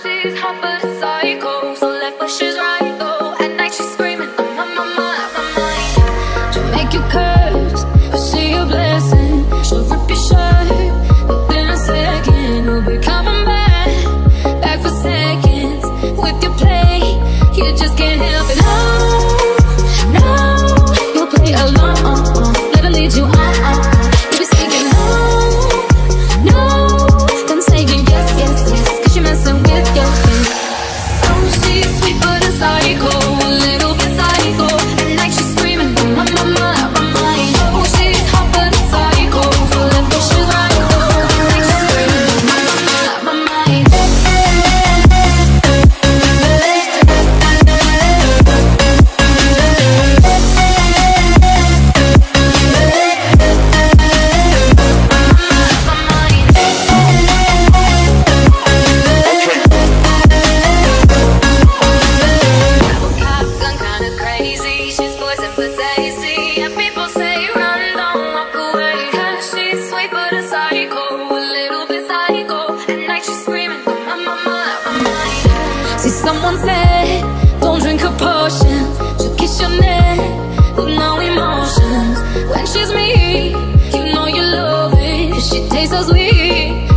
she's hot but a psycho, so left but she's right though. At night she's screaming, I'm on my mind. She'll make you curse, but see a blessing. She'll rip your shirt, within a second you'll be coming back for seconds. With your play, you just can't help it. No, you'll play along, let her lead you on. You'll be singing no, then saying yes, cause you're messing with your head. Oh, she's sweet but a psycho, a little bit psycho. At night she's screaming, my mind. Oh, she's hot but a psycho, so left but she's right though. At night she's screaming, my mind. Gun kinda crazy, she's poison but tasty. And people say run, don't walk away. She's sweet but a psycho, a little bit psycho. At night she's screaming, my mind. See, someone said, don't drink her potion. She'll kiss your neck with no emotions. When she's me, you know you love it, 'cause she tastes so sweet.